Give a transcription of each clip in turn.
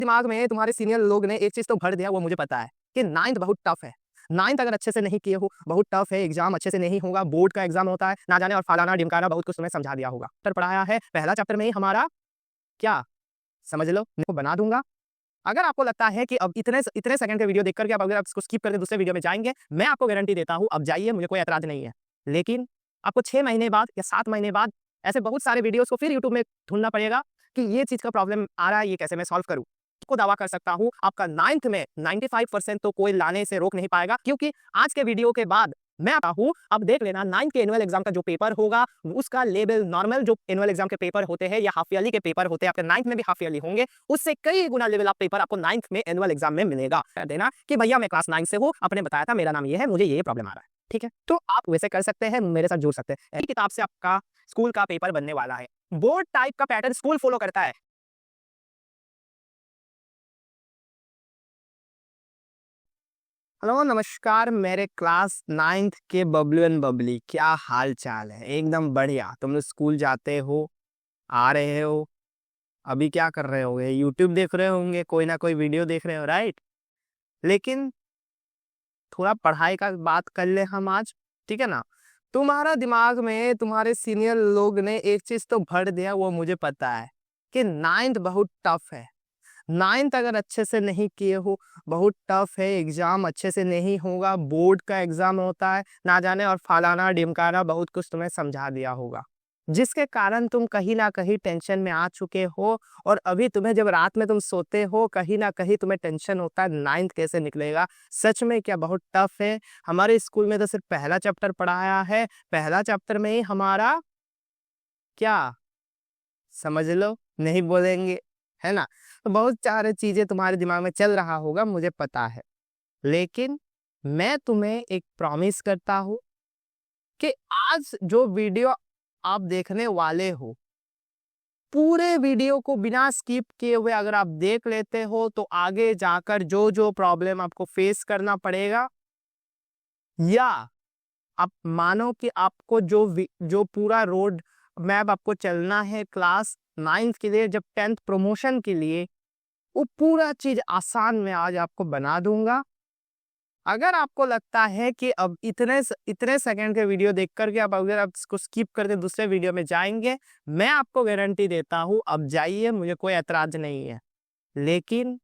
दिमाग में तुम्हारे सीनियर लोग ने एक चीज तो भर दिया, वो मुझे पता है कि नाइन्थ बहुत टफ है। नाइन्थ अगर अच्छे से नहीं किए हो, बहुत टफ है, एग्जाम अच्छे से नहीं होगा, बोर्ड का एग्जाम होता है, ना जाने और फलाना ढिमकाना बहुत कुछ तुम्हें समझा दिया होगा। चैप्टर पढ़ाया है, पहला चैप्टर में ही हमारा क्या समझ लो को बना दूंगा। अगर आपको लगता है कि अब इतने इतने सेकंड के वीडियो देख करके आप अगर आप इसको स्किप करके दूसरे वीडियो में जाएंगे, मैं आपको गारंटी देता हूं अब जाइए, मुझे कोई ऐतराज नहीं है। लेकिन आपको 6 महीने बाद या 7 महीने बाद ऐसे बहुत सारे वीडियोस को फिर यूट्यूब में ढूंढना पड़ेगा कि ये चीज का प्रॉब्लम आ रहा है, ये कैसे मैं सॉल्व करूं। को दावा कर सकता हूं आपका 9th में 95% तो कोई लाने से रोक नहीं पाएगा, क्योंकि आज के वीडियो के बाद मैं आता हूं, अब देख लेना 9th के एनुअल एग्जाम का जो पेपर होगा उसका लेवल नॉर्मल जो एनुअल एग्जाम के पेपर होते हैं या हाफ ईयरली के पेपर होते हैं, आपके 9th में भी हाफ ईयरली होंगे, उससे कई गुना लेवल आप पेपर आपको 9th में एनुअल एग्जाम में मिलेगा। कर देना कि भैया मैं क्लास 9 से हूं, आपने बताया था मेरा नाम ये है, मुझे ये प्रॉब्लम आ रहा है, ठीक है, तो आप वैसे कर सकते हैं, मेरे साथ जुड़ सकते हैं। किताब से आपका स्कूल का पेपर बनने वाला है, बोर्ड टाइप का पैटर्न स्कूल फॉलो करता है। हेलो नमस्कार मेरे क्लास 9th के बबलू एंड बबली, क्या हाल चाल है? एकदम बढ़िया। तुम लोग स्कूल जाते हो, आ रहे हो, अभी क्या कर रहे होगे? यूट्यूब देख रहे होंगे, कोई ना कोई वीडियो देख रहे हो, राइट? लेकिन थोड़ा पढ़ाई का बात कर ले हम आज, ठीक है ना? तुम्हारा दिमाग में तुम्हारे सीनियर लोग ने एक चीज तो भर दिया, वो मुझे पता है कि 9th बहुत टफ है। 9th अगर अच्छे से नहीं किए हो, बहुत टफ है, एग्जाम अच्छे से नहीं होगा, बोर्ड का एग्जाम होता है, ना जाने और फलाना ढिमकाना बहुत कुछ तुम्हें समझा दिया होगा, जिसके कारण तुम कहीं ना कहीं टेंशन में आ चुके हो। और अभी तुम्हें जब रात में तुम सोते हो, कहीं ना कहीं तुम्हें टेंशन होता है 9th कैसे निकलेगा। सच में क्या बहुत टफ है? हमारे स्कूल में तो सिर्फ पहला चैप्टर पढ़ाया है, पहला चैप्टर में ही हमारा क्या समझ लो, नहीं बोलेंगे, है ना? तो बहुत सारी चीजें तुम्हारे दिमाग में चल रहा होगा, मुझे पता है। लेकिन मैं तुम्हें एक प्रॉमिस करता हूं कि आज जो वीडियो आप देखने वाले हो, पूरे वीडियो को बिना स्किप किए हुए अगर आप देख लेते हो, तो आगे जाकर जो जो प्रॉब्लम आपको फेस करना पड़ेगा, या आप मानो कि आपको जो पूरा रोड मैप आपको चलना है क्लास 9th के लिए, जब 10th प्रमोशन के लिए, वो पूरा चीज आसान में आज आपको बना दूंगा। अगर आपको लगता है कि अब इतने सेकंड के वीडियो देख करके अब अगर आप इसको स्किप करके दूसरे वीडियो में जाएंगे, मैं आपको गारंटी देता हूं अब जाइए, मुझे कोई ऐतराज नहीं है। लेकिन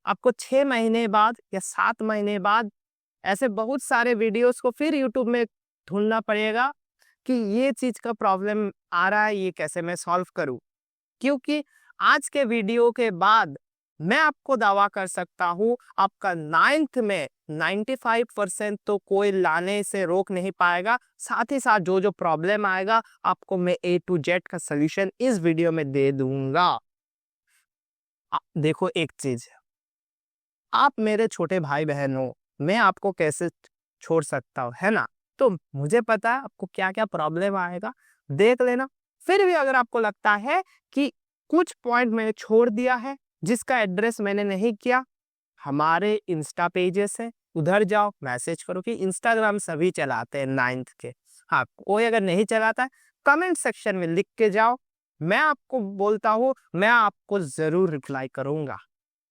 आपको 6 महीने बाद या 7 महीने बाद ऐसे बहुत सारे वीडियोस को फिर यूट्यूब में ढूंढना पड़ेगा कि ये चीज का प्रॉब्लम आ रहा है, ये कैसे मैं सॉल्व करूं। क्योंकि आज के वीडियो के बाद मैं आपको दावा कर सकता हूं आपका 9th में 95% तो कोई लाने से रोक नहीं पाएगा। साथ ही साथ जो जो प्रॉब्लम आएगा आपको मैं A to Z का सलूशन इस वीडियो में दे दूंगा। देखो एक चीज, आप मेरे छोटे भाई बहन हो, मैं आपको कैसे छोड़ सकता हूँ, है ना? तो मुझे पता है आपको क्या क्या प्रॉब्लम आएगा, देख लेना। फिर भी अगर आपको लगता है कि कुछ पॉइंट मैंने छोड़ दिया है, जिसका एड्रेस मैंने नहीं किया, हमारे इंस्टा पेजेस है, उधर जाओ, मैसेज करो। कि इंस्टाग्राम सभी चलाते हैं 9th के, हाँ कोई अगर नहीं चलाता है, कमेंट सेक्शन में लिख के जाओ, मैं आपको बोलता हूँ, मैं आपको जरूर रिप्लाई करूंगा,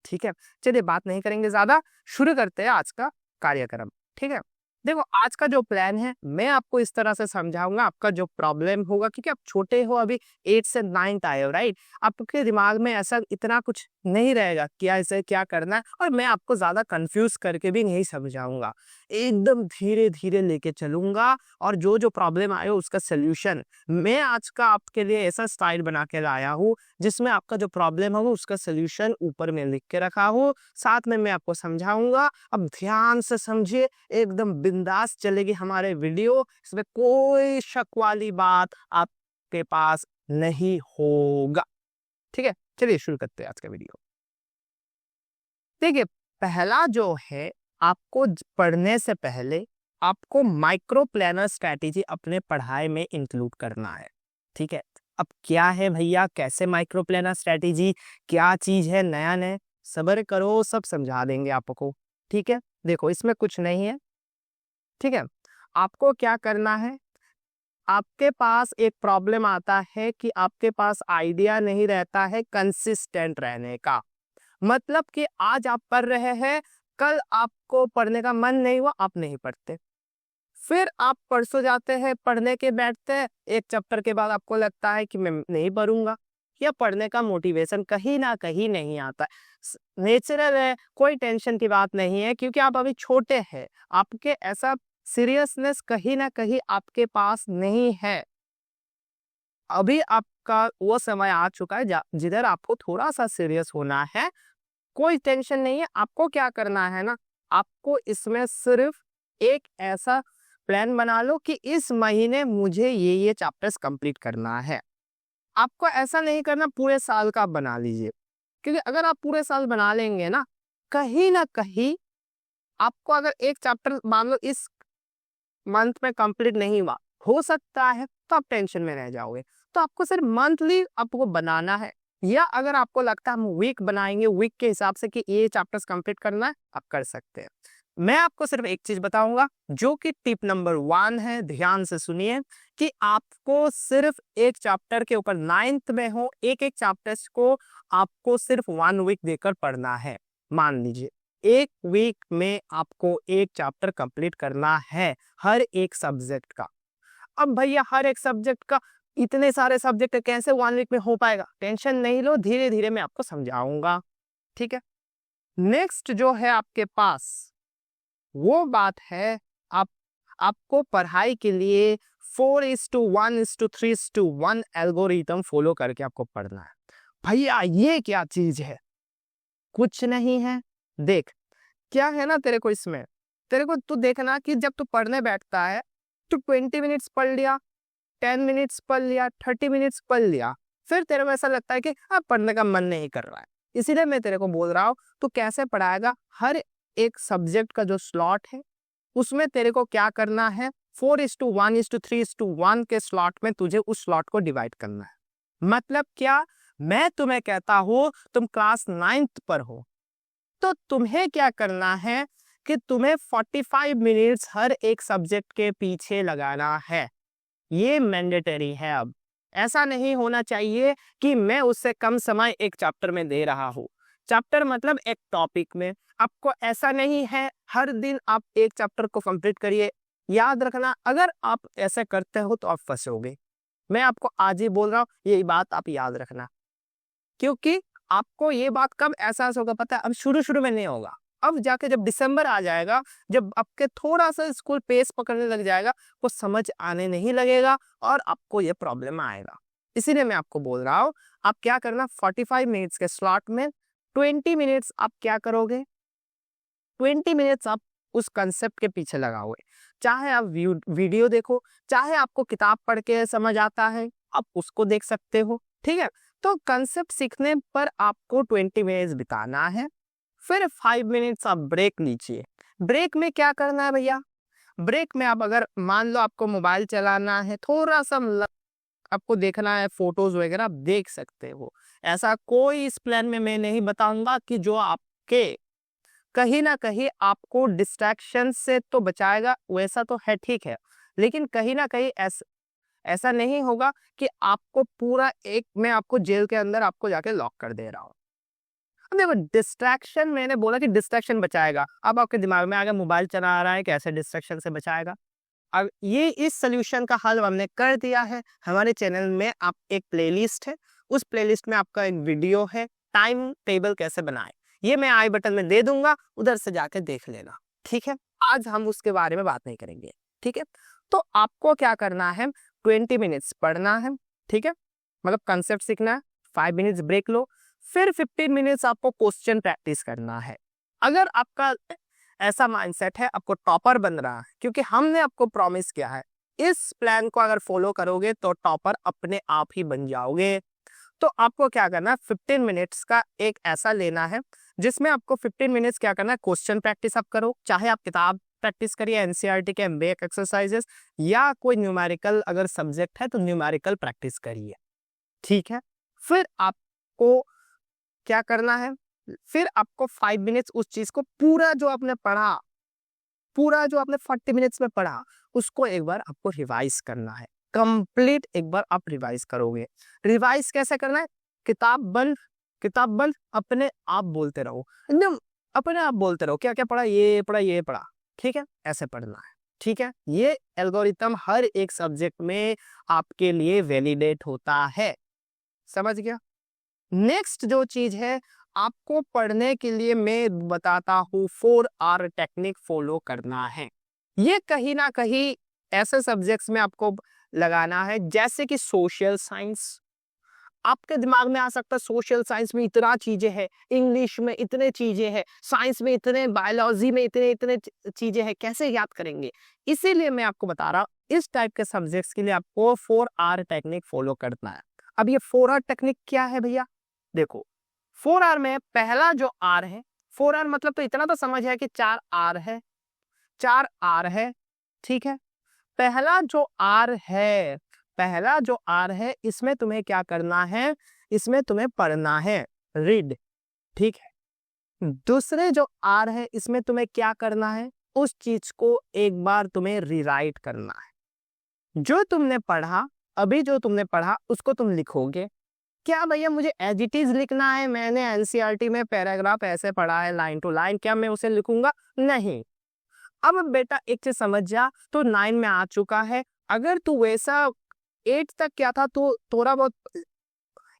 ठीक है? चलिए बात नहीं करेंगे ज्यादा, शुरू करते हैं आज का कार्यक्रम, ठीक है? देखो आज का जो प्लान है, मैं आपको इस तरह से समझाऊंगा, आपका जो प्रॉब्लम होगा, क्योंकि आप छोटे हो, अभी 8 से 9th आए हो, राइट? आपके दिमाग में ऐसा इतना कुछ नहीं रहेगा क्या ऐसे क्या करना है, और मैं आपको ज्यादा कंफ्यूज करके भी नहीं समझाऊंगा, एकदम धीरे धीरे लेके चलूंगा। और जो जो प्रॉब्लम आए उसका सोल्यूशन मैं आज का आपके लिए ऐसा स्टाइल बना के लाया हूँ, जिसमें आपका जो प्रॉब्लम होगा उसका सोल्यूशन ऊपर में लिख के रखा हूँ, साथ में मैं आपको समझाऊंगा। अब ध्यान से समझिए, एकदम बिंदास चलेगी हमारे वीडियो, इसमें कोई शक वाली बात आपके पास नहीं होगा, ठीक है? चलिए शुरू करते हैं आज का वीडियो। देखिए पहला जो है, आपको पढ़ने से पहले आपको माइक्रो प्लानर स्ट्रेटेजी अपने पढ़ाई में इंक्लूड करना है, ठीक है? अब क्या है भैया, कैसे माइक्रो प्लानर स्ट्रेटेजी, क्या चीज है, नया नया सब्र करो, सब समझा देंगे आपको, ठीक है? देखो इसमें कुछ नहीं है, ठीक है? आपको क्या करना है, आपके पास एक प्रॉब्लम आता है कि आपके पास आइडिया नहीं रहता है कंसिस्टेंट रहने का। मतलब कि आज आप पढ़ रहे हैं, कल आपको पढ़ने का मन नहीं हुआ, आप नहीं पढ़ते। फिर आप परसों जाते हैं, पढ़ने के बैठते हैं, एक चैप्टर के बाद आपको लगता है कि मैं नहीं पढ़ूंगा, या पढ़ने का मोटिवेशन कहीं ना कहीं नहीं आता। नेचुरल है, कोई टेंशन की बात नहीं है, क्योंकि आप अभी छोटे हैं, आपके ऐसा सीरियसनेस कहीं ना कहीं आपके पास नहीं है। अभी आपका वो समय आ चुका है जिधर आपको थोड़ा सा सीरियस होना है। कोई टेंशन नहीं है। आपको क्या करना है ना, आपको इसमें सिर्फ एक ऐसा प्लान बना लो कि इस महीने मुझे ये चैप्टर्स कंप्लीट करना है। आपको ऐसा नहीं करना पूरे साल का आप बना लीजिए, क्योंकि अगर आप पूरे साल बना लेंगे ना कहीं आपको अगर एक चैप्टर मान लो इस मंथ में कंप्लीट नहीं हुआ, हो सकता है तो आप टेंशन में रह जाओगे। तो आपको सिर्फ मंथली आपको बनाना है, या अगर आपको लगता है हम वीक बनाएंगे, वीक के हिसाब से कि ये चैप्टर्स कंप्लीट करना है, आप कर सकते हैं। मैं आपको सिर्फ एक चीज बताऊंगा जो कि टिप नंबर 1 है, ध्यान से सुनिए, कि आपको सिर्फ एक चैप्टर के ऊपर 9th में हो, एक एक चैप्टर्स को आपको सिर्फ 1 वीक देकर पढ़ना है। मान लीजिए एक वीक में आपको एक चैप्टर कंप्लीट करना है हर एक सब्जेक्ट का। अब भैया हर एक सब्जेक्ट का इतने सारे सब्जेक्ट कैसे 1 वीक में हो पाएगा? टेंशन नहीं लो, धीरे धीरे मैं आपको समझाऊंगा, ठीक है। नेक्स्ट जो है आपके पास वो बात है, आप आपको पढ़ाई के लिए 4:1:3:1 एल्गोरिथम फॉलो करके आपको पढ़ना है। भैया ये क्या चीज है? कुछ नहीं है। देख क्या है ना तेरे को इसमें, तेरे को तू देखना कि जब तू पढ़ने बैठता है तो 20 मिनट्स पढ़ लिया, 10 मिनट्स पढ़ लिया, 30 मिनट्स पढ़ लिया, फिर तेरे को ऐसा लगता है कि अब पढ़ने का मन नहीं कर रहा है। इसीलिए मैं तेरे को बोल रहा हूँ तू कैसे पढ़ाएगा, हर एक सब्जेक्ट का जो स्लॉट है उसमें तेरे को क्या करना है, 4:1:3:1 के स्लॉट में तुझे उस स्लॉट को डिवाइड करना है। मतलब क्या, मैं तुम्हें कहता हूँ तुम क्लास 9th पर हो, तो तुम्हें क्या करना है कि तुम्हें 45 मिनट्स हर एक सब्जेक्ट के पीछे लगाना है। ये मैंडेटरी है। अब ऐसा नहीं होना चाहिए कि मैं उससे कम समय एक चैप्टर में दे रहा हूँ। चैप्टर मतलब एक टॉपिक में आपको ऐसा नहीं है हर दिन आप एक चैप्टर को कंप्लीट करिए। याद रखना, अगर आप ऐसा करते हो तो आप फंसोगे। मैं आपको आज ही बोल रहा हूँ, यही बात आप याद रखना, क्योंकि आपको ये बात कब एहसास होगा पता है? अब शुरू शुरू में नहीं होगा, अब जाके जब दिसंबर आ जाएगा, जब आपके थोड़ा सा स्कूल पेस पकड़ने लग जाएगा, वो समझ आने नहीं लगेगा और आपको ये प्रॉब्लम आएगा। इसीलिए मैं आपको बोल रहा हूँ, आप क्या करना, 45 मिनट्स के स्लॉट में 20 मिनट्स आप क्या करोगे, 20 मिनट्स आप उस कंसेप्ट के पीछे लगाओगे। चाहे आप वीडियो देखो, चाहे आपको किताब पढ़ के समझ आता है, आप उसको देख सकते हो, ठीक है। तो कंसेप्ट सीखने पर आपको 20 मिनट्स बिताना है। फिर 5 मिनट्स आप ब्रेक लीजिए। ब्रेक में क्या करना है भैया, ब्रेक में आप अगर मान लो आपको मोबाइल चलाना है, थोड़ा सा आपको देखना है फोटोज वगैरह, आप देख सकते हो। ऐसा कोई इस प्लान में मैं नहीं बताऊंगा कि जो आपके कहीं ना कहीं आपको डिस्ट्रैक्शन से तो बचाएगा, वैसा तो है, ठीक है, लेकिन कहीं ना कहीं ऐसा नहीं होगा कि आपको पूरा एक मैं आपको जेल के अंदर आपको जाके लॉक कर दे रहा हूँ। अब देखो डिस्ट्रैक्शन, मैंने बोला कि डिस्ट्रैक्शन बचाएगा। अब आपके दिमाग में आ गया मोबाइल चला रहा है, कैसे डिस्ट्रैक्शन से बचाएगा। अब ये इस सोल्यूशन का हल हमने कर दिया है। हमारे चैनल में आप एक प्लेलिस्ट है, उस प्लेलिस्ट में आपका एक वीडियो है, टाइम टेबल कैसे बनाए, ये मैं आई बटन में दे दूंगा, उधर से जाके देख लेना, ठीक है। आज हम उसके बारे में बात नहीं करेंगे, ठीक है। तो आपको क्या करना है, 20 मिनट्स पढ़ना है, ठीक है, मतलब कंसेप्ट सीखना है, 5 मिनट्स ब्रेक लो, फिर 15 मिनट्स आपको क्वेश्चन प्रैक्टिस करना है। अगर आपका ऐसा माइंडसेट है आपको टॉपर बन रहा है, क्योंकि हमने आपको प्रॉमिस किया है इस प्लान को अगर फॉलो करोगे तो टॉपर अपने आप ही बन जाओगे। तो आपको क्या करना है, 15 मिनट्स का एक ऐसा लेना है जिसमें आपको 15 मिनट्स क्या करना है, क्वेश्चन प्रैक्टिस आप करो, चाहे आप किताब प्रैक्टिस करिए एनसीईआरटी के एमबीए एक्सरसाइजेस, या कोई न्यूमेरिकल अगर सब्जेक्ट है तो न्यूमेरिकल प्रैक्टिस करिए, ठीक है। फिर आपको क्या करना है, फिर आपको 5 मिनट्स उस चीज को पूरा जो आपने पढ़ा, पूरा जो आपने 40 मिनट्स में पढ़ा, उसको एक बार आपको रिवाइज करना है। कंप्लीट एक बार आप रिवाइज करोगे। रिवाइज कैसे करना है, किताब बंद किताब बंद, अपने आप बोलते रहो, एकदम अपने आप बोलते रहो, क्या क्या पढ़ा, ये पढ़ा, ये पढ़ा, ठीक है, ऐसे पढ़ना है, ठीक है। ये एल्गोरिथम हर एक सब्जेक्ट में आपके लिए वैलिडेट होता है, समझ गया। नेक्स्ट जो चीज है, आपको पढ़ने के लिए मैं बताता हूँ 4R टेक्निक फॉलो करना है। ये कहीं ना कहीं ऐसे सब्जेक्ट्स में आपको लगाना है, जैसे कि सोशल साइंस। आपके दिमाग में आ सकता है सोशल साइंस में इतना चीजें हैं, इंग्लिश में इतने चीजें हैं, साइंस में इतने, बायोलॉजी में इतने इतने चीजें हैं, कैसे याद करेंगे। इसीलिए मैं आपको बता रहा हूँ, इस टाइप के सब्जेक्ट्स के लिए आपको 4R टेक्निक फॉलो करना है। अब ये 4R टेक्निक क्या है भैया, देखो 4R में पहला जो R है, 4R मतलब तो इतना तो समझ है कि 4R है, 4R है, ठीक है। पहला जो R है, पहला जो R है, इसमें तुम्हें क्या करना है, इसमें तुम्हें पढ़ना है, रीड, ठीक है। दूसरे जो R है, इसमें तुम्हें क्या करना है, उस चीज को एक बार तुम्हें रीराइट करना है। जो तुमने पढ़ा, अभी जो तुमने पढ़ा उसको तुम लिखोगे। क्या भैया मुझे एज इट इज लिखना है, मैंने एनसीईआरटी में पैराग्राफ ऐसे पढ़ा है लाइन टू लाइन, क्या मैं उसे लिखूंगा, नहीं। अब बेटा एक चीज समझ जा, तो 9 में आ चुका है, अगर तू वैसा 8 तक क्या था तो थोड़ा बहुत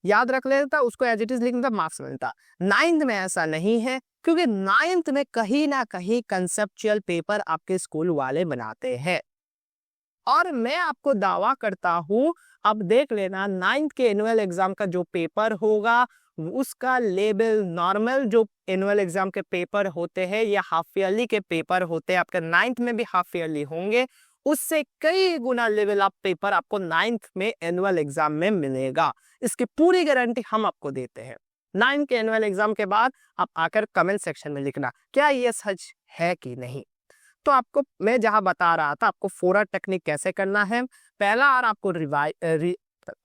याद रख लेता, उसको एज इट इज लिखता, मार्क्स मिलता। 9th में ऐसा नहीं है, क्योंकि 9th में कहीं ना कहीं कंसेप्चुअल पेपर आपके स्कूल वाले बनाते हैं, और मैं आपको दावा करता हूं, अब देख लेना 9th के एनुअल एग्जाम का जो पेपर होगा, उसका लेवल नॉर्मल जो एनुअल एग्जाम के पेपर होते हैं या हाफ ईयरली के पेपर होते हैं, आपके 9th में भी हाफ ईयरली होंगे, उससे कई गुना लेवल अप पेपर आपको 9th में एनुअल एग्जाम में मिलेगा। इसकी पूरी गारंटी हम आपको देते हैं। 9th के एनुअल एग्जाम के बाद आप आकर कमेंट सेक्शन में लिखना क्या ये सच है कि नहीं। तो आपको मैं जहां बता रहा था, आपको 4R टेक्निक कैसे करना है, पहला आर आपको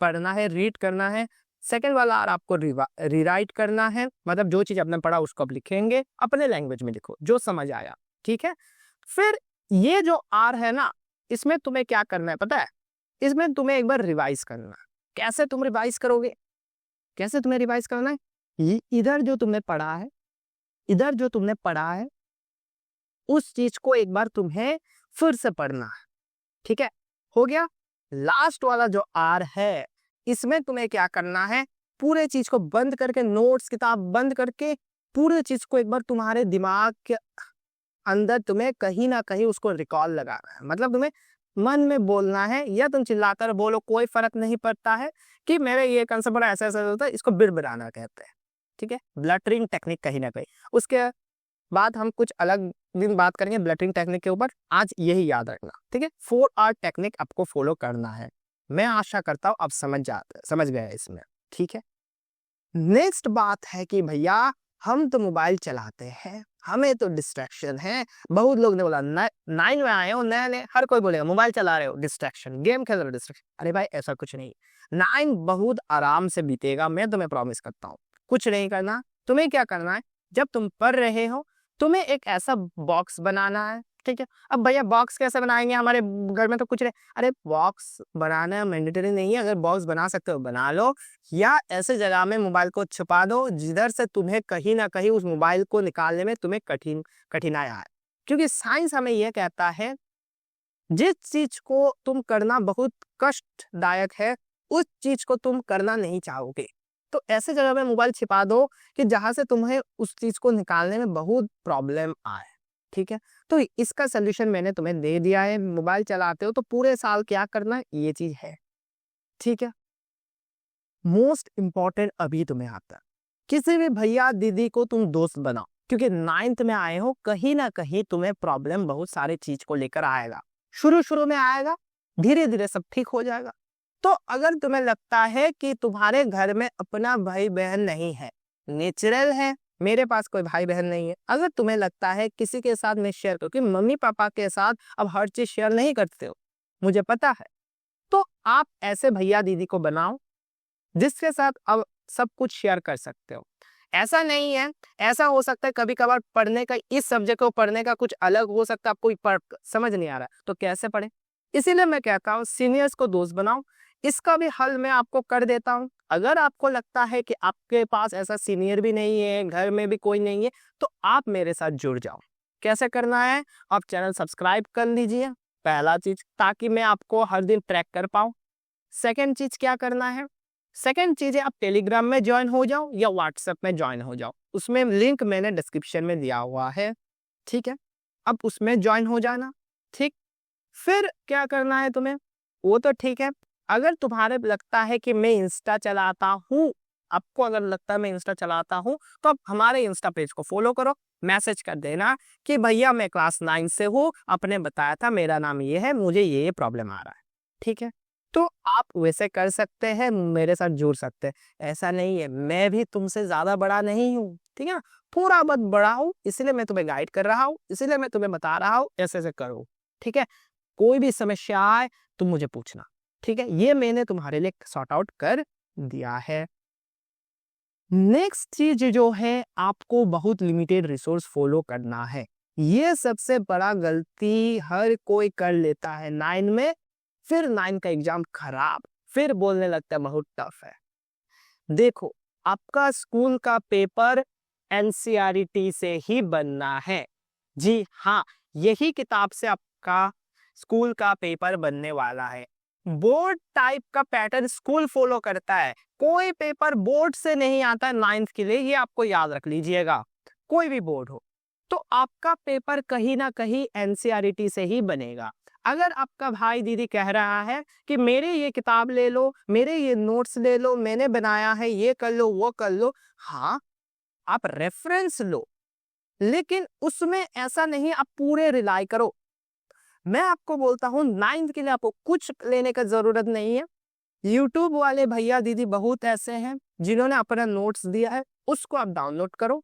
पढ़ना है, रीड करना है। सेकेंड वाला आर आपको रीराइट करना है, मतलब जो चीज आपने पढ़ा उसको आप लिखेंगे, अपने लैंग्वेज में लिखो जो समझ आया, ठीक है। फिर ये जो आर है ना, इसमें तुम्हें क्या करना है पता है, इसमें तुम्हें एक बार रिवाइज करना है। कैसे तुम रिवाइज करोगे, कैसे तुम्हें रिवाइज करना है, इधर जो तुमने पढ़ा है, इधर जो तुमने पढ़ा है, उस चीज को एक बार तुम्हें फिर से पढ़ना है, ठीक है, हो गया। लास्ट वाला जो आर है, इसमें तुम्हें क्या करना है, पूरे चीज को बंद करके, नोट्स किताब बंद करके, पूरे चीज को एक बार तुम्हारे दिमाग के अंदर तुम्हें कहीं ना कहीं उसको रिकॉल लगाना है। मतलब तुम्हें मन में बोलना है, या तुम चिल्लाकर बोलो, कोई फर्क नहीं पड़ता है कि मेरे ये कंसेप्ट बड़ा ऐसा ऐसा होता है, इसको बिड़बिड़ाना कहते हैं, ठीक है, ब्लटरिंग टेक्निक कहीं ना कहीं। उसके बाद हम कुछ अलग दिन बात करेंगे ब्लटरिंग टेक्निक के ऊपर, आज यही याद रखना, ठीक है। 4R टेक्निक आपको फॉलो करना है। मैं आशा करता हूं आप समझ गए इसमें, ठीक है। नेक्स्ट बात है कि भैया हम तो मोबाइल चलाते हैं, हमें तो डिस्ट्रैक्शन है। बहुत लोग ने बोला 9 में आए हो, नए हर कोई बोलेगा मोबाइल चला रहे हो डिस्ट्रैक्शन, गेम खेल रहे हो डिस्ट्रैक्शन। अरे भाई ऐसा कुछ नहीं, 9 बहुत आराम से बीतेगा, मैं तुम्हें प्रॉमिस करता हूँ। कुछ नहीं करना, तुम्हें क्या करना है, जब तुम पढ़ रहे हो तुम्हें एक ऐसा बॉक्स बनाना है, ठीक है। अब भैया बॉक्स कैसे बनाएंगे, हमारे घर में तो कुछ नहीं, अरे बॉक्स बनाना मैंडेटरी नहीं है, अगर बॉक्स बना सकते हो बना लो, या ऐसे जगह में मोबाइल को छुपा दो जिधर से तुम्हें कहीं ना कहीं उस मोबाइल को निकालने में तुम्हें कठिनाई आए। क्योंकि साइंस हमें यह कहता है, जिस चीज को तुम करना बहुत कष्टदायक है, उस चीज को तुम करना नहीं चाहोगे। तो ऐसे जगह में मोबाइल छिपा दो कि जहां से तुम्हें उस चीज को निकालने में बहुत प्रॉब्लम आए, ठीक है। तो इसका सोल्यूशन मैंने तुम्हें दे दिया है। मोबाइल चलाते हो तो पूरे साल क्या करना है, ये चीज है, ठीक है। मोस्ट इंपॉर्टेंट अभी तुम्हें आता है, किसी भी भैया दीदी को तुम दोस्त बनाओ, क्योंकि 9th में आए हो, कहीं ना कहीं तुम्हें प्रॉब्लम बहुत सारे चीज को लेकर आएगा। शुरू शुरू में आएगा, धीरे धीरे सब ठीक हो जाएगा। तो अगर तुम्हें लगता है कि तुम्हारे घर में अपना भाई बहन नहीं है, नेचुरल है, मेरे पास कोई भाई बहन नहीं है, अगर तुम्हें लगता है किसी के साथ मैं शेयर करूं, क्योंकि मम्मी पापा के साथ अब हर चीज शेयर नहीं करते हो, मुझे पता है, तो आप ऐसे भैया दीदी को बनाओ जिसके साथ अब सब कुछ शेयर कर सकते हो। ऐसा नहीं है, ऐसा हो सकता है कभी कभार पढ़ने का, इस सब्जेक्ट को पढ़ने का कुछ अलग हो सकता है, आपको समझ नहीं आ रहा है तो कैसे पढ़े। इसीलिए मैं कहता हूँ सीनियर्स को दोस्त बनाओ। इसका भी हल मैं आपको कर देता हूँ, अगर आपको लगता है कि आपके पास ऐसा सीनियर भी नहीं है, घर में भी कोई नहीं है, तो आप मेरे साथ जुड़ जाओ। कैसे करना है? आप चैनल सब्सक्राइब कर लीजिए, पहला चीज, ताकि मैं आपको हर दिन ट्रैक कर पाऊं। सेकंड चीज क्या करना है? सेकंड चीज है, आप टेलीग्राम में ज्वाइन हो जाओ या व्हाट्सएप में ज्वाइन हो जाओ, उसमें लिंक मैंने डिस्क्रिप्शन में दिया हुआ है, ठीक है? अब उसमें ज्वाइन हो जाना, ठीक। फिर क्या करना है तुम्हें, वो तो ठीक है। अगर तुम्हारे लगता है कि मैं इंस्टा चलाता हूँ, आपको अगर लगता है मैं इंस्टा चलाता हूँ, तो आप हमारे इंस्टा पेज को फॉलो करो, मैसेज कर देना कि भैया मैं क्लास 9 से हूँ, आपने बताया था, मेरा नाम ये है, मुझे ये प्रॉब्लम आ रहा है, ठीक है? तो आप वैसे कर सकते हैं, मेरे साथ जुड़ सकते हैं। ऐसा नहीं है, मैं भी तुमसे ज्यादा बड़ा नहीं हूँ, ठीक है ना? थोड़ा बहुत बड़ा हूँ, इसलिए मैं तुम्हें गाइड कर रहा हूँ, इसलिए मैं तुम्हें बता रहा हूँ ऐसे ऐसे करो, ठीक है? कोई भी समस्या आए तुम मुझे पूछना, ठीक है? ये मैंने तुम्हारे लिए सॉर्ट आउट कर दिया है। नेक्स्ट चीज जो है, आपको बहुत लिमिटेड रिसोर्स फॉलो करना है। ये सबसे बड़ा गलती हर कोई कर लेता है 9 में, फिर 9 का एग्जाम खराब, फिर बोलने लगता है बहुत टफ है। देखो, आपका स्कूल का पेपर एनसीईआरटी से ही बनना है। जी हाँ, यही किताब से आपका स्कूल का पेपर बनने वाला है। बोर्ड टाइप का पैटर्न स्कूल फॉलो करता है, कोई पेपर बोर्ड से नहीं आता 9th के लिए, ये आपको याद रख लीजिएगा। कोई भी बोर्ड हो, तो आपका पेपर कहीं ना कहीं एनसीईआरटी से ही बनेगा। अगर आपका भाई दीदी कह रहा है कि मेरे ये किताब ले लो, मेरे ये नोट्स ले लो, मैंने बनाया है, ये कर लो, वो कर लो, हाँ आप रेफरेंस लो, लेकिन उसमें ऐसा नहीं आप पूरे रिलाई करो। मैं आपको बोलता हूँ 9th के लिए आपको कुछ लेने का जरूरत नहीं है। यूट्यूब वाले भैया दीदी बहुत ऐसे हैं जिन्होंने अपना नोट्स दिया है, उसको आप डाउनलोड करो,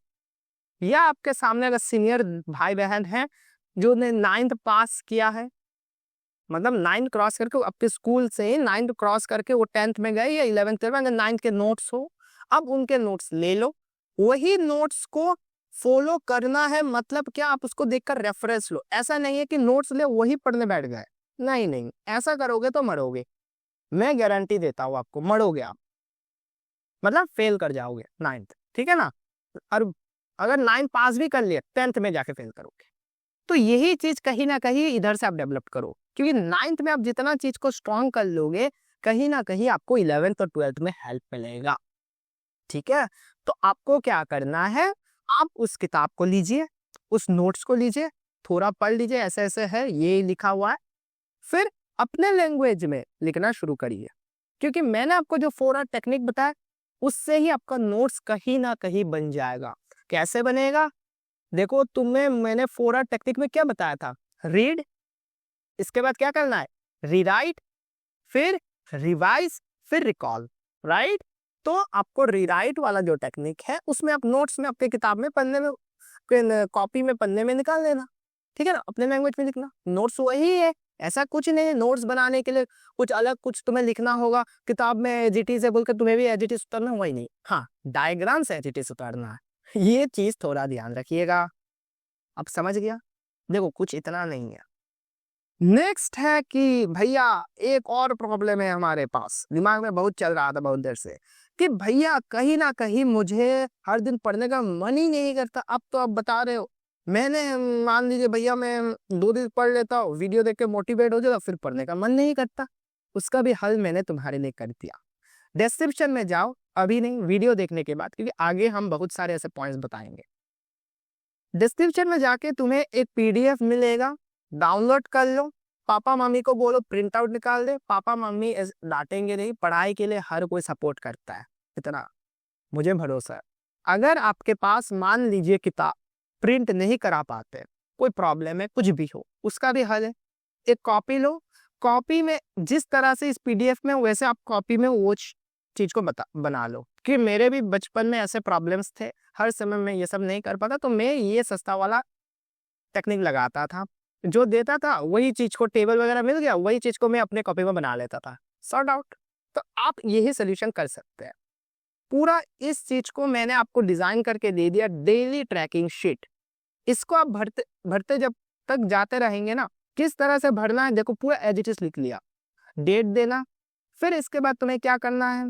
या आपके सामने अगर सीनियर भाई बहन हैं जो ने 9th पास किया है, मतलब 9th क्रॉस करके आपके स्कूल से ही 9th क्रॉस करके वो 10th में गए या 11th में, अगर 9th के नोट्स हो, अब उनके नोट्स ले लो, वही नोट्स को फॉलो करना है। मतलब क्या, आप उसको देखकर रेफरेंस लो। ऐसा नहीं है कि नोट्स ले वही पढ़ने बैठ गए, नहीं नहीं, ऐसा करोगे तो मरोगे। मैं गारंटी देता हूँ आपको, मरोगे आप, मतलब फेल कर जाओगे 9th, ठीक है ना? और अगर 9th पास भी कर लिया, 10th में जाके फेल करोगे। तो यही चीज कहीं ना कहीं इधर से आप डेवलप करो, क्योंकि 9th में आप जितना चीज को स्ट्रॉन्ग कर लोगे, कहीं ना कहीं आपको 11th और 12th में हेल्प मिलेगा, ठीक है? तो आपको क्या करना है, आप उस किताब को लीजिए, उस नोट्स को लीजिए, थोड़ा पढ़ लीजिए, ऐसे ऐसे है, ये लिखा हुआ है, फिर अपने लैंग्वेज में लिखना शुरू करिए। क्योंकि मैंने आपको जो 4R टेक्निक बताया, उससे ही आपका नोट्स कहीं ना कहीं बन जाएगा। कैसे बनेगा? देखो, तुम्हें मैंने 4R टेक्निक में क्या बताया था? रीड, इसके बाद क्या करना है? रीराइट, फिर रिवाइज, फिर रिकॉल, राइट? तो आपको रीराइट वाला जो टेक्निक है, उसमें आप नोट्स में आपके किताब में पन्ने में, कॉपी में पन्ने में निकाल लेना, ठीक है ना? अपने लैंग्वेज में लिखना, नोट्स वही है, ऐसा कुछ नहीं है। नोट्स बनाने के लिए कुछ अलग कुछ तुम्हें लिखना होगा, किताब में एजीटी से बोलकर तुम्हें भी एजीटी उतारना, वही नहीं, हाँ डायग्राम से एजीटी उतारना है। ये चीज थोड़ा ध्यान रखिएगा। अब समझ गया? देखो, कुछ इतना नहीं है। नेक्स्ट है कि भैया एक और प्रॉब्लम है हमारे पास, दिमाग में बहुत चल रहा था बहुत देर से, कि भैया कहीं ना कहीं मुझे हर दिन पढ़ने का मन ही नहीं करता। अब तो आप बता रहे हो, मैंने मान लीजिए भैया मैं 2 दिन पढ़ लेता हूँ, वीडियो देख के मोटिवेट हो जाता, फिर पढ़ने का मन नहीं करता। उसका भी हल मैंने तुम्हारे लिए कर दिया। डिस्क्रिप्शन में जाओ, अभी नहीं, वीडियो देखने के बाद, क्योंकि आगे हम बहुत सारे ऐसे पॉइंट्स बताएंगे। डिस्क्रिप्शन में जाके तुम्हें एक पीडीएफ मिलेगा, डाउनलोड कर लो, पापा मम्मी को बोलो प्रिंट आउट निकाल दे, पापा मम्मी डांटेंगे नहीं, पढ़ाई के लिए हर कोई सपोर्ट करता है, इतना मुझे भरोसा है। अगर आपके पास मान लीजिए किताब प्रिंट नहीं करा पाते, कोई प्रॉब्लम है, कुछ भी हो, उसका भी हल है। एक कॉपी लो, कॉपी में जिस तरह से इस पीडीएफ में, वैसे आप कॉपी में वो चीज को बना लो। कि मेरे भी बचपन में ऐसे प्रॉब्लम्स थे, हर समय में ये सब नहीं कर पाता, तो मैं ये सस्ता वाला टेक्निक लगाता था, जो देता था वही चीज को, टेबल वगैरह मिल गया, वही चीज को मैं अपने कॉपी में बना लेता था, सॉर्ट आउट। तो आप यही सोल्यूशन कर सकते हैं। पूरा इस चीज को मैंने आपको डिजाइन करके दे दिया, डेली ट्रैकिंग शीट। इसको आप भरते भरते जब तक जाते रहेंगे ना, किस तरह से भरना है देखो, पूरा एज इट इज लिख लिया, डेट देना। फिर इसके बाद तुम्हें क्या करना है,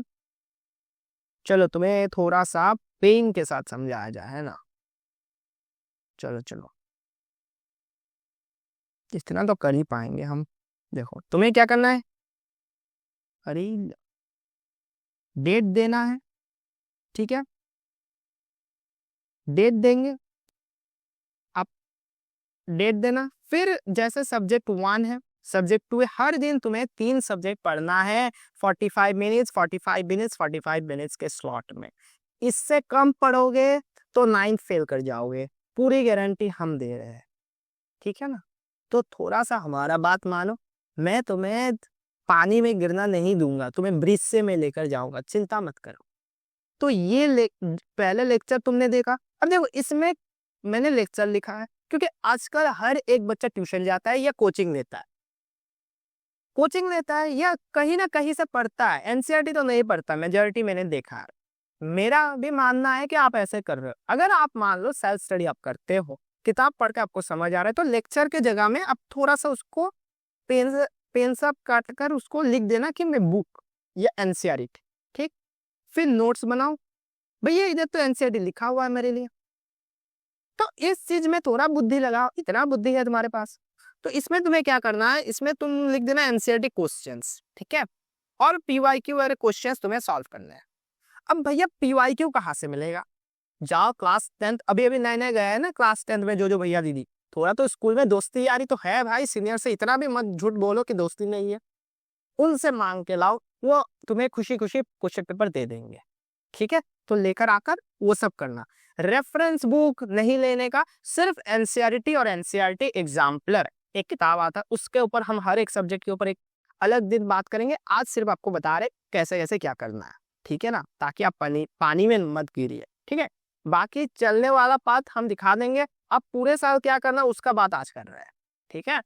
चलो तुम्हें थोड़ा सा पेन के साथ समझाया जाए, है ना। चलो चलो, इतना तो कर ही पाएंगे हम। देखो तुम्हें क्या करना है, अरे डेट देना है, ठीक है। डेट देंगे, आप डेट देना, फिर जैसे सब्जेक्ट 1 है, सब्जेक्ट 2 है, हर दिन तुम्हें 3 सब्जेक्ट पढ़ना है 45 मिनट्स 45 मिनट्स 45 मिनट्स के स्लॉट में। इससे कम पढ़ोगे तो 9th फेल कर जाओगे, पूरी गारंटी हम दे रहे हैं, ठीक है ना। तो थोड़ा सा हमारा बात मानो, मैं तुम्हें पानी में गिरना नहीं दूंगा, तुम्हें ब्रिज से मैं लेकर जाऊंगा, चिंता मत करो। तो ये पहले लेक्चर तुमने देखा, अब देखो इसमें मैंने लेक्चर लिखा है क्योंकि आजकल हर एक बच्चा ट्यूशन जाता है या कोचिंग लेता है, कोचिंग लेता है या कहीं ना कहीं से पढ़ता है, एनसीईआरटी तो नहीं पढ़ता, मेजॉरिटी मैंने देखा है। मेरा भी मानना है कि आप ऐसे कर रहे हो, अगर आप मान लो सेल्फ स्टडी आप करते हो, किताब पढ़ के आपको समझ आ रहा है, तो लेक्चर के जगह में आप थोड़ा सा उसको पेन से पेन से काट कर उसको लिख देना कि मैं बुक या एनसीईआरटी, ठीक। फिर नोट्स बनाओ, भैया इधर तो एनसीईआरटी लिखा हुआ है मेरे लिए, तो इस चीज में थोड़ा बुद्धि लगाओ, इतना बुद्धि है तुम्हारे पास। तो इसमें तुम्हें क्या करना है, इसमें तुम लिख देना एनसीईआरटी क्वेश्चंस, ठीक है, और पीवाईक्यू वाले क्वेश्चंस तुम्हें सॉल्व करने हैं। अब भैया पीवाईक्यू कहाँ से मिलेगा, जाओ क्लास 10th, अभी अभी नए नए गए हैं ना क्लास 10th में जो जो भैया दीदी, थोड़ा तो स्कूल में दोस्ती यारी तो है भाई, सीनियर से इतना भी मत झूठ बोलो कि दोस्ती नहीं है, उनसे मांग के लाओ, वो तुम्हें खुशी खुशी क्वेश्चन पेपर दे देंगे, ठीक है। तो लेकर आकर वो सब करना, रेफरेंस बुक नहीं लेने का, सिर्फ एनसीईआरटी और एनसीईआरटी एग्जाम्पलर एक किताब आता है, उसके ऊपर हम हर एक सब्जेक्ट के ऊपर एक अलग दिन बात करेंगे, आज सिर्फ आपको बता रहे कैसे कैसे क्या करना है, ठीक है ना, ताकि आप पानी में मत गिरिए, ठीक है। बाकी चलने वाला पाथ हम दिखा देंगे, आप पूरे साल क्या करना उसका बात आज कर रहे हैं, ठीक है।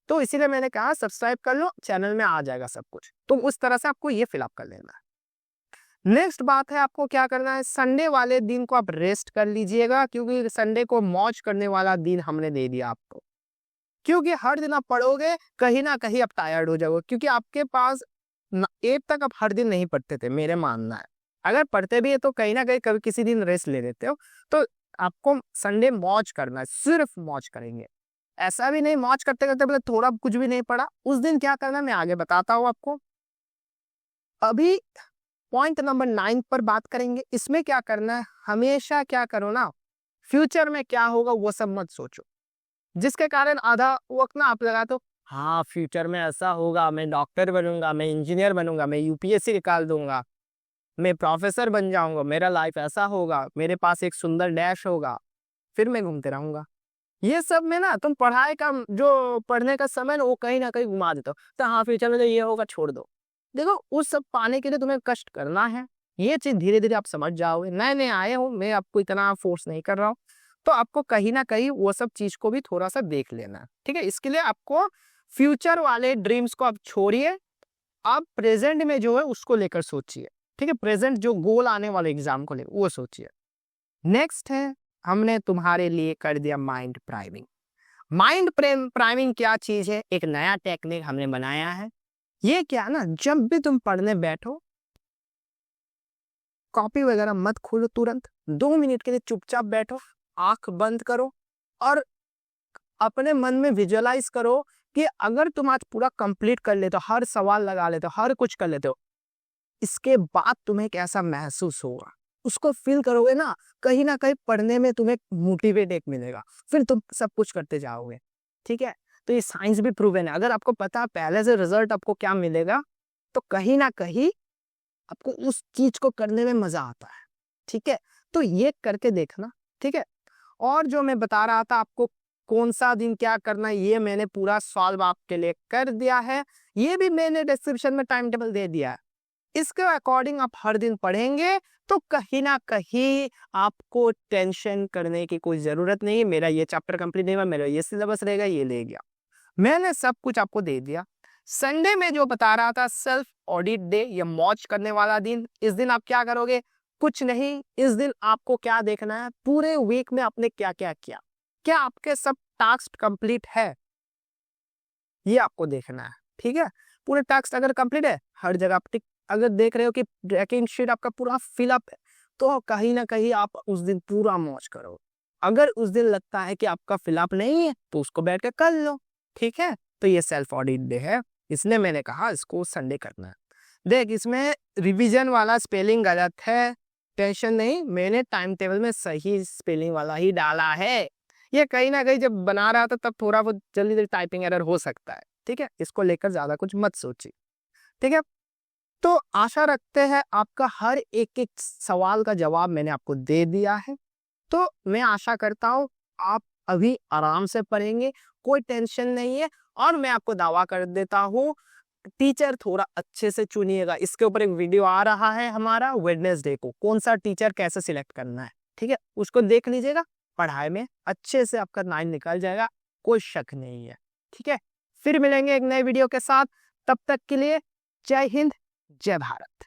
तो इसीलिए मैंने कहा सब्सक्राइब कर लो, चैनल में आ जाएगा सब कुछ, तो उस तरह से आपको ये फिलअप कर लेना है। नेक्स्ट बात है, आपको क्या करना है, संडे वाले दिन को आप रेस्ट कर लीजिएगा, क्योंकि संडे को मौज करने वाला दिन हमने दे दिया आपको, क्योंकि हर दिन आप पढ़ोगे कहीं ना कहीं आप टायर्ड हो जाओगे, क्योंकि आपके पास 8 तक आप हर दिन नहीं पढ़ते थे, मेरे मानना है, अगर पढ़ते भी है तो कहीं ना कहीं कभी किसी दिन रेस्ट ले लेते हो, तो आपको संडे मौज करना है, सिर्फ मौज करेंगे, ऐसा भी नहीं मौज करते करते बोले थोड़ा कुछ भी नहीं पढ़ा, उस दिन क्या करना मैं आगे बताता हूँ आपको। अभी पॉइंट नंबर 9 पर बात करेंगे, इसमें क्या करना है, हमेशा क्या करो ना, फ्यूचर में क्या होगा वो सब मत सोचो, जिसके कारण आधा वक्त ना आप लगा तो हाँ फ्यूचर में ऐसा होगा, मैं डॉक्टर बनूंगा, मैं इंजीनियर बनूंगा, मैं यूपीएससी निकाल दूंगा, मैं प्रोफेसर बन जाऊंगा, मेरा लाइफ ऐसा होगा, मेरे पास एक सुंदर डैश होगा, फिर मैं घूमते रहूंगा, ये सब में ना तुम पढ़ाई का जो पढ़ने का समय ना कहीं घुमा देते हो, तो हाँ फ्यूचर में तो ये होगा छोड़ दो। देखो उस सब पाने के लिए तुम्हें कष्ट करना है, ये चीज धीरे धीरे आप समझ जाओगे, नए नए आए हो, मैं आपको इतना फोर्स नहीं कर रहा हूँ, तो आपको कहीं ना कहीं वो सब चीज को भी थोड़ा सा देख लेना है, ठीक है। इसके लिए आपको फ्यूचर वाले ड्रीम्स को आप छोड़िए, आप प्रेजेंट में जो है उसको लेकर सोचिए, ठीक है, प्रेजेंट जो गोल आने वाले एग्जाम को लेकर वो सोचिए। नेक्स्ट है, हमने तुम्हारे लिए कर दिया माइंड प्राइमिंग। माइंड प्राइमिंग क्या चीज है, एक नया टेक्निक हमने बनाया है, ये क्या ना, जब भी तुम पढ़ने बैठो कॉपी वगैरह मत खोलो, तुरंत 2 मिनट के लिए चुपचाप बैठो, आंख बंद करो और अपने मन में विजुअलाइज करो कि अगर तुम आज पूरा कंप्लीट कर लेते हो, हर सवाल लगा लेते हो, हर कुछ कर लेते हो, इसके बाद तुम्हें कैसा महसूस होगा, उसको फील करोगे ना कहीं पढ़ने में तुम्हें मोटिवेट एक मिलेगा, फिर तुम सब कुछ करते जाओगे, ठीक है। तो ये साइंस भी प्रूवन है, अगर आपको पता है पहले से रिजल्ट आपको क्या मिलेगा, तो कहीं ना कहीं आपको उस चीज को करने में मजा आता है, ठीक है। तो ये करके देखना, ठीक है। और जो मैं बता रहा था आपको कौन सा दिन क्या करना है, ये मैंने पूरा सॉल्व आपके लिए कर दिया है, ये भी मैंने डिस्क्रिप्शन में टाइम टेबल दे दिया है, इसके अकॉर्डिंग आप हर दिन पढ़ेंगे तो कहीं ना कहीं आपको टेंशन करने की कोई जरूरत नहीं है, मेरा ये चैप्टर कंप्लीट नहीं हुआ, मेरा ये सिलेबस रहेगा, ये ले गया, मैंने सब कुछ आपको दे दिया। संडे में जो बता रहा था सेल्फ ऑडिट डे या मौज करने वाला दिन, इस दिन आप क्या करोगे, कुछ नहीं, इस दिन आपको क्या देखना है, पूरे वीक में आपने क्या क्या किया, क्या आपके सब टास्क कंप्लीट है, ये आपको देखना है, ठीक है। पूरे टास्क अगर कंप्लीट है हर जगह आप टिक अगर देख रहे हो कि ट्रैकिंग शीट आपका पूरा फिलअप है, तो कहीं ना कहीं आप उस दिन पूरा मौज करो। अगर उस दिन लगता है कि आपका फिलअप नहीं है, तो उसको बैठ के कर लो। ठीक है, तो ये सेल्फ ऑडिट डे है, इसलिए मैंने कहा इसको संडे करना है। देख, इसमें रिवीजन वाला स्पेलिंग गलत है, टेंशन नहीं, मैंने टाइम टेबल में सही स्पेलिंग वाला ही डाला है। ये कहीं ना कहीं जब बना रहा था तब थोड़ा बहुत जल्दी जल्दी टाइपिंग एरर हो सकता है। ठीक है, इसको लेकर ज्यादा कुछ मत सोचिए। ठीक है, तो आशा रखते हैं आपका हर एक एक सवाल का जवाब मैंने आपको दे दिया है। तो मैं आशा करता हूँ आप अभी आराम से पढ़ेंगे, कोई टेंशन नहीं है। और मैं आपको दावा कर देता हूँ, टीचर थोड़ा अच्छे से चुनिएगा। इसके ऊपर एक वीडियो आ रहा है हमारा वेडनेसडे को, कौन सा टीचर कैसे सिलेक्ट करना है। ठीक है, उसको देख लीजिएगा, पढ़ाई में अच्छे से आपका 9 निकल जाएगा, कोई शक नहीं है। ठीक है, फिर मिलेंगे एक नए वीडियो के साथ, तब तक के लिए जय हिंद, जय भारत।